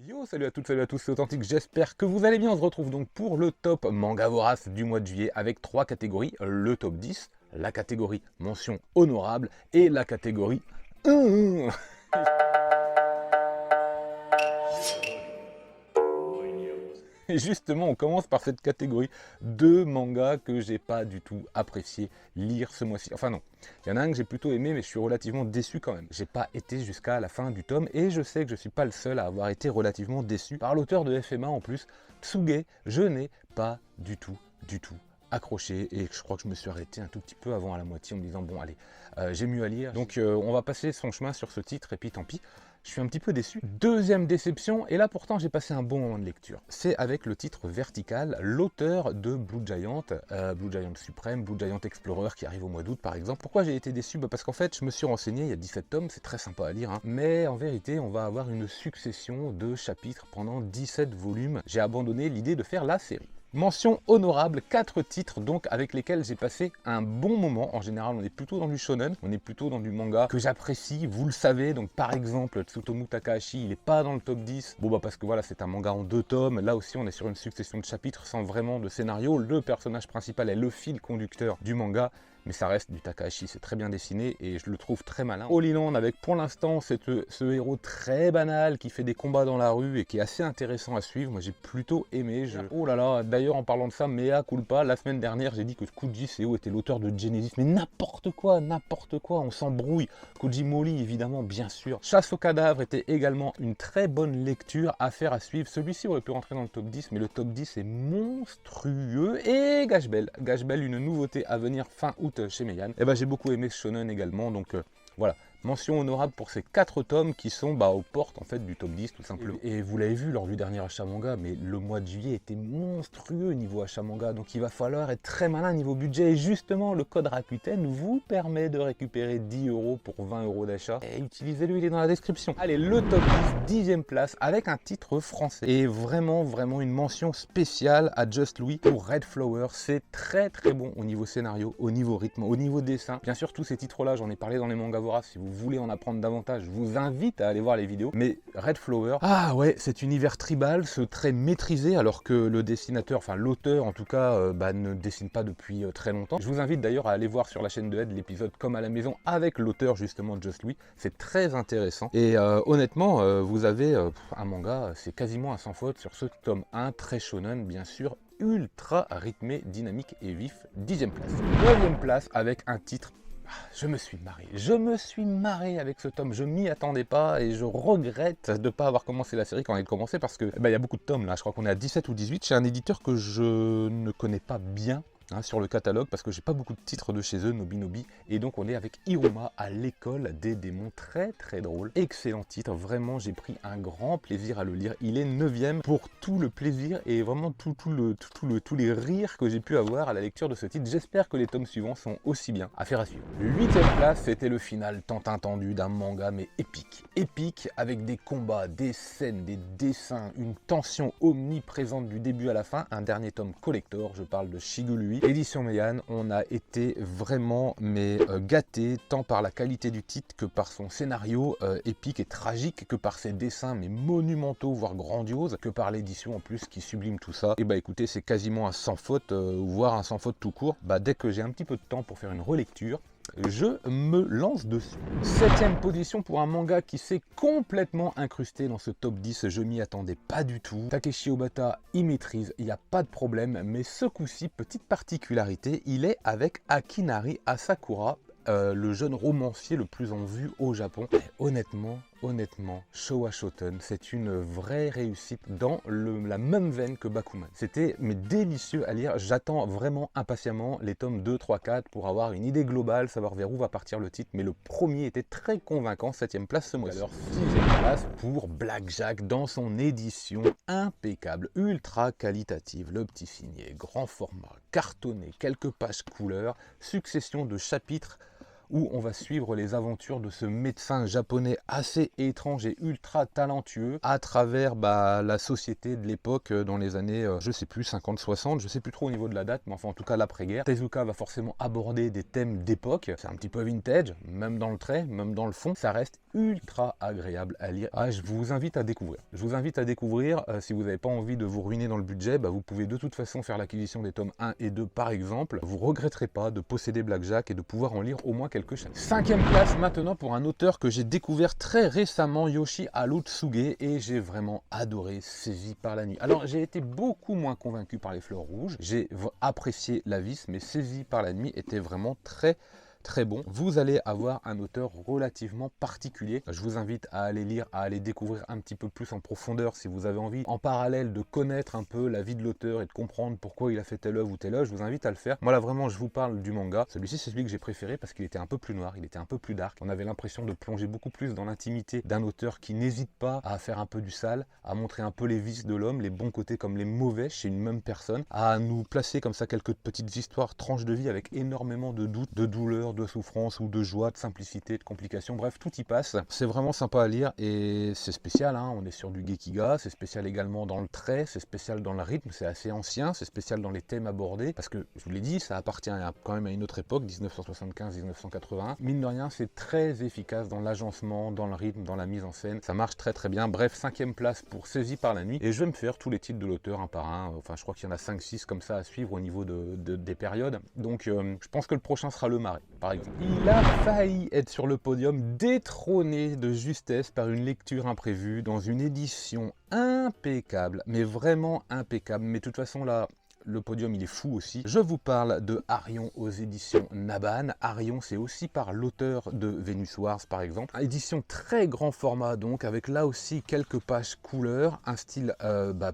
Yo, salut à tous, c'est Authentique, j'espère que vous allez bien. On se retrouve donc pour le top manga vorace du mois de juillet avec trois catégories, le top 10, la catégorie mention honorable et la catégorie Et justement, on commence par cette catégorie de mangas que j'ai pas du tout apprécié lire ce mois-ci. Enfin non, il y en a un que j'ai plutôt aimé, mais je suis relativement déçu quand même. J'ai pas été jusqu'à la fin du tome, et je sais que je suis pas le seul à avoir été relativement déçu par l'auteur de FMA en plus, Tsuge. Je n'ai pas du tout accroché, et je crois que je me suis arrêté un tout petit peu avant à la moitié en me disant bon allez, j'ai mieux à lire. Donc on va passer son chemin sur ce titre, et puis tant pis. Je suis un petit peu déçu. Deuxième déception, et là pourtant j'ai passé un bon moment de lecture. C'est avec le titre Vertical, l'auteur de Blue Giant Supreme, Blue Giant Explorer qui arrive au mois d'août par exemple. Pourquoi j'ai été déçu? Parce qu'en fait je me suis renseigné, il y a 17 tomes, c'est très sympa à lire, hein. Mais en vérité on va avoir une succession de chapitres pendant 17 volumes. J'ai abandonné l'idée de faire la série. Mention honorable, 4 titres donc avec lesquels j'ai passé un bon moment. En général, on est plutôt dans du shonen, on est plutôt dans du manga que j'apprécie, vous le savez. Donc par exemple, Tsutomu Takahashi, il n'est pas dans le top 10. Bon bah parce que voilà, c'est un manga en 2 tomes. Là aussi, on est sur une succession de chapitres sans vraiment de scénario. Le personnage principal est le fil conducteur du manga. Mais ça reste du Takahashi, c'est très bien dessiné et je le trouve très malin. All In One avec pour l'instant ce héros très banal qui fait des combats dans la rue et qui est assez intéressant à suivre. Moi j'ai plutôt aimé. Oh là là, d'ailleurs en parlant de ça, mea culpa, la semaine dernière j'ai dit que Koji Seo était l'auteur de Genesis. Mais n'importe quoi, on s'embrouille. Koji Mori évidemment, bien sûr. Chasse aux cadavres était également une très bonne lecture, affaire à suivre. Celui-ci aurait pu rentrer dans le top 10, mais le top 10 est monstrueux. Et Gash Bell, une nouveauté à venir fin août chez Meian. Et ben j'ai beaucoup aimé ce shonen également, donc voilà. Mention honorable pour ces 4 tomes qui sont aux portes en fait du top 10 tout simplement. Et vous l'avez vu lors du dernier achat manga, mais le mois de juillet était monstrueux niveau achat manga, donc il va falloir être très malin niveau budget. Et justement, le code Rakuten vous permet de récupérer 10 € pour 20 € d'achat. Et utilisez-le, il est dans la description. Allez, le top 10, 10e place avec un titre français. Et vraiment une mention spéciale à Just Louis pour Red Flower. C'est très bon au niveau scénario, au niveau rythme, au niveau dessin. Bien sûr, tous ces titres-là, j'en ai parlé dans les mangas voraces. Si vous voulez en apprendre davantage, je vous invite à aller voir les vidéos. Mais Red Flower, ah ouais, cet univers tribal, ce trait maîtrisé, alors que le dessinateur, enfin l'auteur en tout cas, ne dessine pas depuis très longtemps. Je vous invite d'ailleurs à aller voir sur la chaîne de Ed l'épisode Comme à la maison avec l'auteur justement Just Louis. C'est très intéressant. Et honnêtement, vous avez un manga, c'est quasiment un sans faute sur ce tome 1, très shonen bien sûr, ultra rythmé, dynamique et vif. 10e place. 9e place avec un titre. Je me suis marré avec ce tome, je m'y attendais pas et je regrette de ne pas avoir commencé la série quand elle a commencé parce que il y a beaucoup de tomes là, je crois qu'on est à 17 ou 18 chez un éditeur que je ne connais pas bien. Sur le catalogue parce que j'ai pas beaucoup de titres de chez eux, Nobi, et donc on est avec Iruma à l'école des démons, très drôle, excellent titre, vraiment j'ai pris un grand plaisir à le lire. Il est 9e pour tout le plaisir et vraiment tous les rires que j'ai pu avoir à la lecture de ce titre. J'espère que les tomes suivants sont aussi bien. Affaire à suivre. 8e place, c'était le final tant attendu d'un manga mais épique avec des combats, des scènes, des dessins, une tension omniprésente du début à la fin. Un dernier tome collector, je parle de Shigurui. Édition Meian, on a été vraiment gâté tant par la qualité du titre que par son scénario épique et tragique, que par ses dessins mais monumentaux voire grandioses, que par l'édition en plus qui sublime tout ça. Et écoutez, c'est quasiment un sans faute, voire un sans faute tout court. Dès que j'ai un petit peu de temps pour faire une relecture, je me lance dessus. 7e position pour un manga qui s'est complètement incrusté dans ce top 10, je m'y attendais pas du tout. Takeshi Obata y maîtrise, il n'y a pas de problème, mais ce coup-ci, petite particularité, il est avec Akinari Asakura, le jeune romancier le plus en vue au Japon. Et honnêtement, Showa Shoten, c'est une vraie réussite dans la même veine que Bakuman. C'était délicieux à lire. J'attends vraiment impatiemment les tomes 2, 3, 4 pour avoir une idée globale, savoir vers où va partir le titre. Mais le premier était très convaincant, 7e place ce mois-ci. Alors 6e place pour Blackjack dans son édition impeccable, ultra qualitative. Le petit signet, grand format, cartonné, quelques pages couleurs, succession de chapitres où on va suivre les aventures de ce médecin japonais assez étrange et ultra talentueux à travers la société de l'époque dans les années, je sais plus, 50-60, je sais plus trop au niveau de la date, mais enfin en tout cas l'après-guerre. Tezuka va forcément aborder des thèmes d'époque, c'est un petit peu vintage, même dans le trait, même dans le fond, ça reste ultra agréable à lire. Je vous invite à découvrir. Je vous invite à découvrir, si vous n'avez pas envie de vous ruiner dans le budget, vous pouvez de toute façon faire l'acquisition des tomes 1 et 2 par exemple. Vous regretterez pas de posséder Blackjack et de pouvoir en lire au moins quelques chapitres. 5e place maintenant pour un auteur que j'ai découvert très récemment, Yoshi Alotsuge, et j'ai vraiment adoré Saisi par la nuit. Alors j'ai été beaucoup moins convaincu par Les Fleurs Rouges, j'ai apprécié La Vis, mais Saisi par la nuit était vraiment très bon. Vous allez avoir un auteur relativement particulier. Je vous invite à aller lire, à aller découvrir un petit peu plus en profondeur si vous avez envie, en parallèle de connaître un peu la vie de l'auteur et de comprendre pourquoi il a fait telle œuvre ou telle œuvre. Je vous invite à le faire. Moi là vraiment je vous parle du manga. Celui-ci c'est celui que j'ai préféré parce qu'il était un peu plus noir, il était un peu plus dark. On avait l'impression de plonger beaucoup plus dans l'intimité d'un auteur qui n'hésite pas à faire un peu du sale, à montrer un peu les vices de l'homme, les bons côtés comme les mauvais chez une même personne, à nous placer comme ça quelques petites histoires, tranches de vie avec énormément de doutes, de douleurs, de souffrance ou de joie, de simplicité, de complications, bref, tout y passe. C'est vraiment sympa à lire et c'est spécial, hein. On est sur du Gekiga, c'est spécial également dans le trait, c'est spécial dans le rythme, c'est assez ancien, c'est spécial dans les thèmes abordés, parce que, je vous l'ai dit, ça appartient quand même à une autre époque, 1975-1981. Mine de rien, c'est très efficace dans l'agencement, dans le rythme, dans la mise en scène, ça marche très bien. Bref, 5e place pour Saisi par la nuit, et je vais me faire tous les titres de l'auteur un par un, enfin je crois qu'il y en a 5-6 comme ça à suivre au niveau des périodes, donc je pense que le prochain sera Le Marais, par exemple. Il a failli être sur le podium, détrôné de justesse par une lecture imprévue dans une édition impeccable, mais vraiment impeccable. Mais de toute façon là, le podium il est fou aussi. Je vous parle de Arion aux éditions Naban. Arion c'est aussi par l'auteur de Venus Wars par exemple. Édition très grand format donc, avec là aussi quelques pages couleurs, un style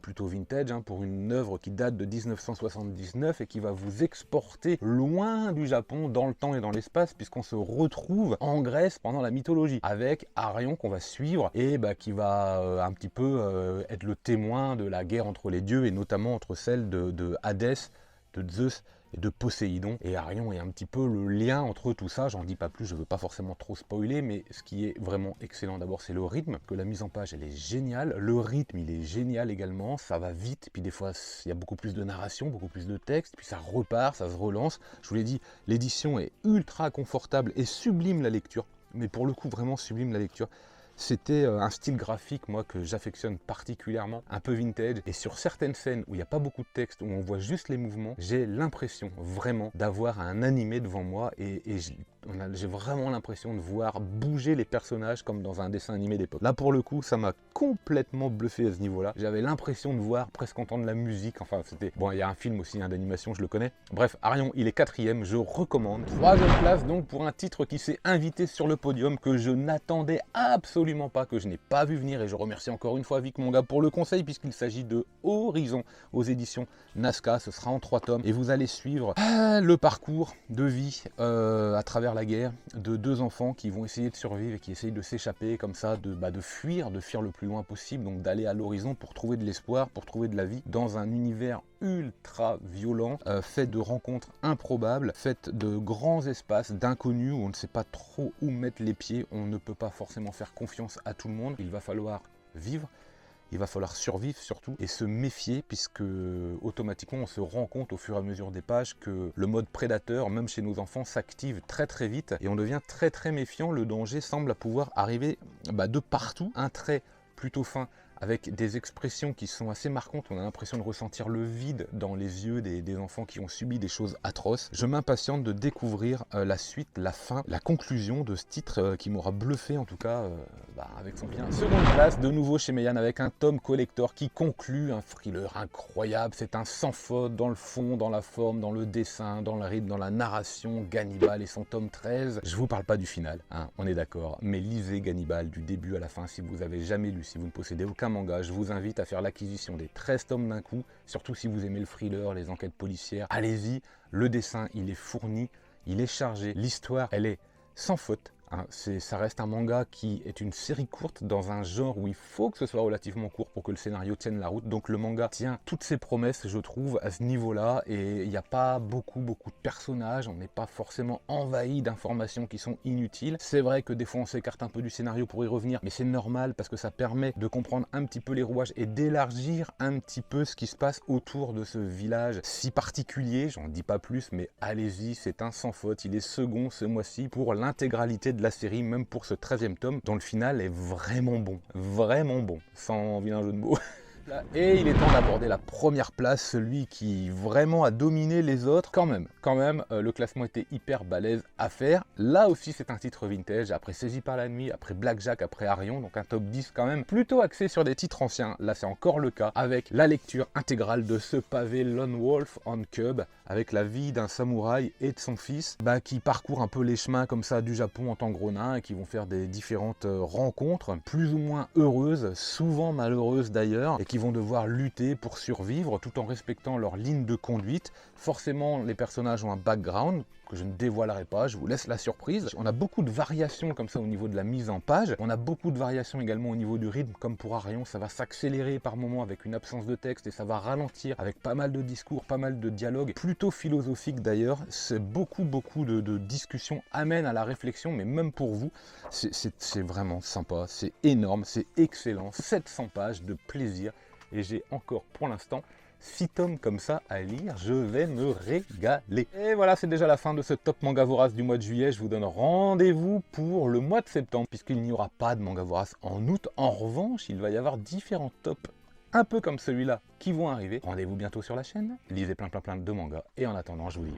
plutôt vintage hein, pour une œuvre qui date de 1979 et qui va vous exporter loin du Japon dans le temps et dans l'espace, puisqu'on se retrouve en Grèce pendant la mythologie avec Arion qu'on va suivre et qui va un petit peu être le témoin de la guerre entre les dieux et notamment entre celle de Hadès, de Zeus et de Poséidon. Et Arion est un petit peu le lien entre tout ça. J'en dis pas plus, je veux pas forcément trop spoiler, mais ce qui est vraiment excellent d'abord, c'est le rythme, que la mise en page, elle est géniale. Le rythme, il est génial également. Ça va vite, puis des fois, il y a beaucoup plus de narration, beaucoup plus de texte, puis ça repart, ça se relance. Je vous l'ai dit, l'édition est ultra confortable et sublime la lecture. Mais pour le coup, vraiment sublime la lecture. C'était un style graphique, moi, que j'affectionne particulièrement, un peu vintage. Et sur certaines scènes où il n'y a pas beaucoup de texte, où on voit juste les mouvements, j'ai l'impression vraiment d'avoir un animé devant moi et j'ai vraiment l'impression de voir bouger les personnages comme dans un dessin animé d'époque. Là, pour le coup, ça m'a complètement bluffé à ce niveau-là. J'avais l'impression de voir, presque entendre la musique. Enfin, c'était... Bon, il y a un film aussi d'animation, je le connais. Bref, Arion, il est 4e, je recommande. 3e place, donc, pour un titre qui s'est invité sur le podium, que je n'attendais absolument pas, que je n'ai pas vu venir, et je remercie encore une fois Vic Manga pour le conseil, puisqu'il s'agit de Horizon aux éditions Nazca. Ce sera en 3 tomes et vous allez suivre le parcours de vie à travers la guerre de 2 enfants qui vont essayer de survivre et qui essayent de s'échapper comme ça, de fuir le plus loin possible, donc d'aller à l'horizon pour trouver de l'espoir, pour trouver de la vie dans un univers ultra violent, fait de rencontres improbables, fait de grands espaces, d'inconnus où on ne sait pas trop où mettre les pieds, on ne peut pas forcément faire confiance à tout le monde, il va falloir vivre, il va falloir survivre surtout et se méfier, puisque automatiquement on se rend compte au fur et à mesure des pages que le mode prédateur, même chez nos enfants, s'active très vite et on devient très méfiant. Le danger semble pouvoir arriver de partout. Un trait plutôt fin avec des expressions qui sont assez marquantes. On a l'impression de ressentir le vide dans les yeux des enfants qui ont subi des choses atroces. Je m'impatiente de découvrir la suite, la fin, la conclusion de ce titre qui m'aura bluffé en tout cas avec son bien. Seconde place, de nouveau chez Meian avec un tome collector qui conclut un thriller incroyable. C'est un sans faute dans le fond, dans la forme, dans le dessin, dans le rythme, dans la narration. Gannibal et son tome 13. Je vous parle pas du final, hein, on est d'accord, mais lisez Gannibal du début à la fin si vous avez jamais lu, si vous ne possédez aucun manga. Je vous invite à faire l'acquisition des 13 tomes d'un coup, surtout si vous aimez le thriller, les enquêtes policières. Allez-y, le dessin il est fourni, il est chargé, l'histoire elle est sans faute, hein. Ça reste un manga qui est une série courte dans un genre où il faut que ce soit relativement court pour que le scénario tienne la route. Donc le manga tient toutes ses promesses, je trouve, à ce niveau-là. Et il n'y a pas beaucoup de personnages. On n'est pas forcément envahi d'informations qui sont inutiles. C'est vrai que des fois on s'écarte un peu du scénario pour y revenir, mais c'est normal parce que ça permet de comprendre un petit peu les rouages et d'élargir un petit peu ce qui se passe autour de ce village si particulier. J'en dis pas plus, mais allez-y, c'est un sans faute. Il est second ce mois-ci pour l'intégralité de la série, même pour ce 13e tome, dont le final est vraiment bon, sans vilain jeu de mots. Et il est temps d'aborder la première place, celui qui vraiment a dominé les autres. Quand même, le classement était hyper balèze à faire. Là aussi, c'est un titre vintage, après Saisi par la nuit, après Blackjack, après Arion, donc un top 10 quand même plutôt axé sur des titres anciens. Là, c'est encore le cas, avec la lecture intégrale de ce pavé Lone Wolf on Cub, avec la vie d'un samouraï et de son fils, qui parcourent un peu les chemins comme ça du Japon en tant que gros nain, et qui vont faire des différentes rencontres, plus ou moins heureuses, souvent malheureuses d'ailleurs, et qui vont devoir lutter pour survivre tout en respectant leur ligne de conduite. Forcément, les personnages ont un background que je ne dévoilerai pas, je vous laisse la surprise. On a beaucoup de variations comme ça au niveau de la mise en page. On a beaucoup de variations également au niveau du rythme, comme pour Arion, ça va s'accélérer par moments avec une absence de texte et ça va ralentir avec pas mal de discours, pas mal de dialogues, plutôt philosophiques d'ailleurs. C'est beaucoup de discussions amènent à la réflexion, mais même pour vous, c'est vraiment sympa, c'est énorme, c'est excellent. 700 pages de plaisir et j'ai encore pour l'instant 6 tomes comme ça à lire, je vais me régaler. Et voilà, c'est déjà la fin de ce top manga vorace du mois de juillet. Je vous donne rendez-vous pour le mois de septembre, puisqu'il n'y aura pas de manga vorace en août. En revanche, il va y avoir différents tops, un peu comme celui-là, qui vont arriver. Rendez-vous bientôt sur la chaîne, lisez plein de mangas, et en attendant, je vous dis...